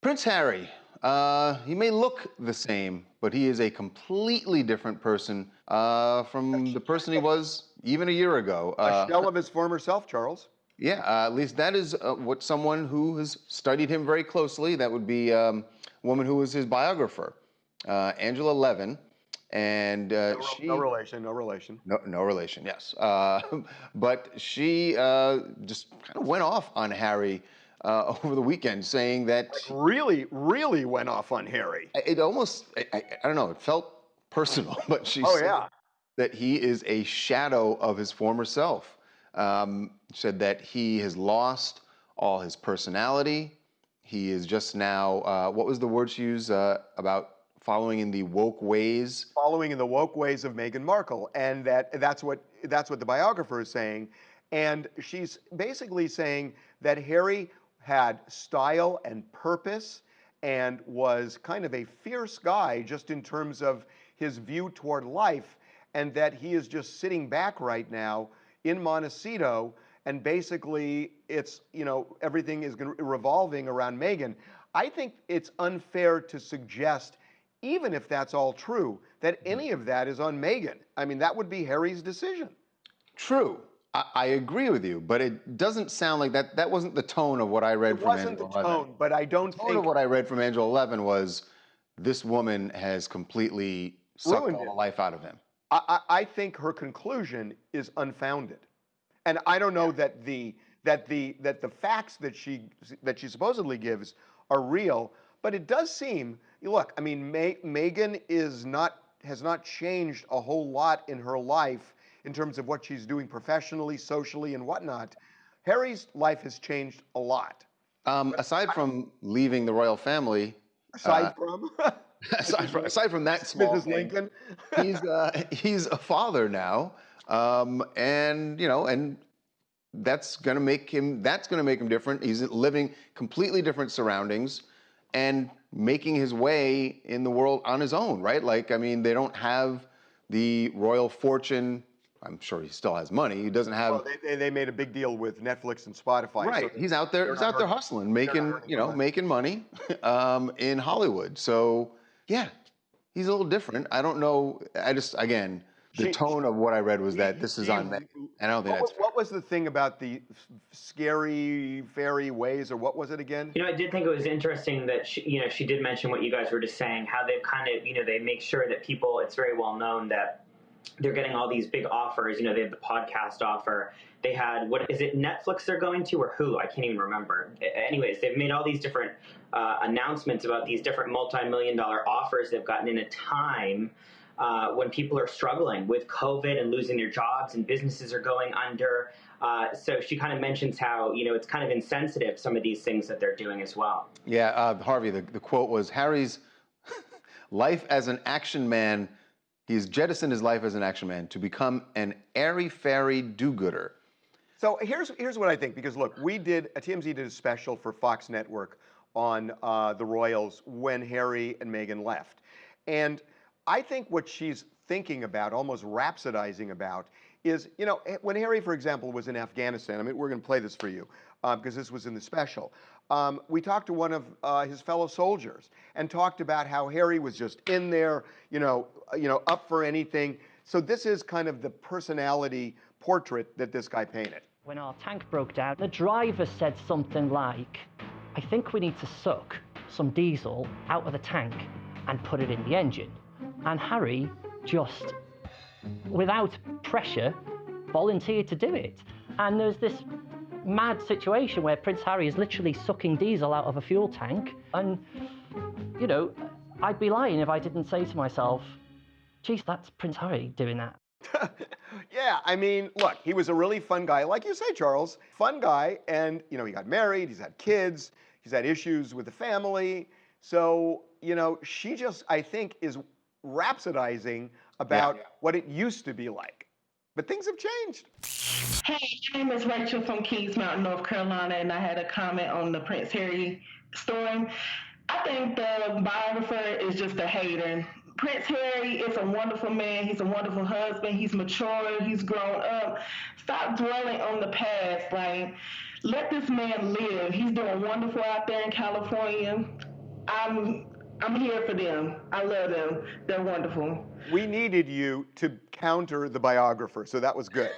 Prince Harry, he may look the same, but he is a completely different person from the person he was even a year ago. A shell of his former self, Charles. Yeah, at least that is what someone who has studied him very closely, that would be a woman who was his biographer, Angela Levin. And No she... relation, no relation. No relation, yes. But she just kind of went off on Harry over the weekend, saying that... Like really went off on Harry. It almost, I don't know, it felt personal, but she said that he is a shadow of his former self. Said that he has lost all his personality. He is just now, what was the word she used about following in the woke ways? Following in the woke ways of Meghan Markle, and that's what the biographer is saying. And she's basically saying that Harry had style and purpose and was kind of a fierce guy just in terms of his view toward life, and that he is just sitting back right now in Montecito, and basically it's, everything is revolving around Meghan. I think it's unfair to suggest, even if that's all true, that any of that is on Meghan. I mean, that would be Harry's decision. True. I agree with you, but it doesn't sound like that. That wasn't the tone of what I read from Angela Levin. It wasn't the tone, but I don't think... The tone of what I read from Angela Levin was, this woman has completely sucked all the life out of him. I think her conclusion is unfounded. And I don't know that the facts that she supposedly gives are real, but it does seem, look, I mean, Meghan has not changed a whole lot in her life in terms of what she's doing professionally, socially, and whatnot. Harry's life has changed a lot. Aside from leaving the royal family, aside from that small Mrs. thing, Lincoln, he's a father now, and that's going to make him different. He's living completely different surroundings and making his way in the world on his own, right? Like, I mean, they don't have the royal fortune. I'm sure he still has money. He doesn't have... Well, they made a big deal with Netflix and Spotify. Right. So he's out there hustling, making money in Hollywood. So, yeah, he's a little different. I don't know. Again, the tone of what I read was that this is on Meghan, and I don't think that's fair. What was the thing about the scary fairy ways, or what was it again? I did think it was interesting that she did mention what you guys were just saying, how they've kind of, they make sure that people, it's very well known that they're getting all these big offers. They have the podcast offer. They had, what is it, Netflix they're going to, or Hulu? I can't even remember. Anyways, they've made all these different announcements about these different multi-million-dollar offers they've gotten in a time when people are struggling with COVID and losing their jobs and businesses are going under. So she kind of mentions how, it's kind of insensitive, some of these things that they're doing as well. Yeah, Harvey, the quote was, Harry's life as an action man, he's jettisoned his life as an action man to become an airy-fairy do-gooder. So here's what I think, because look, TMZ did a special for Fox Network on the royals when Harry and Meghan left. And I think what she's thinking about, almost rhapsodizing about, is, when Harry, for example, was in Afghanistan, I mean, we're going to play this for you, because this was in the special. We talked to one of his fellow soldiers and talked about how Harry was just in there, up for anything. So this is kind of the personality portrait that this guy painted. When our tank broke down, the driver said something like, I think we need to suck some diesel out of the tank and put it in the engine. And Harry just, without pressure, volunteered to do it. And there's this mad situation where Prince Harry is literally sucking diesel out of a fuel tank. And, I'd be lying if I didn't say to myself, geez, that's Prince Harry doing that. Yeah, I mean, look, he was a really fun guy. Like you say, Charles, fun guy. And, he got married, he's had kids, he's had issues with the family. So, she just, I think, is rhapsodizing about what it used to be like. But things have changed. Hey, my name is Rachel from Kings Mountain, North Carolina, and I had a comment on the Prince Harry story. I think the biographer is just a hater. Prince Harry is a wonderful man. He's a wonderful husband. He's mature. He's grown up. Stop dwelling on the past. Like, let this man live. He's doing wonderful out there in California. I'm here for them. I love them. They're wonderful. We needed you to counter the biographer, so that was good.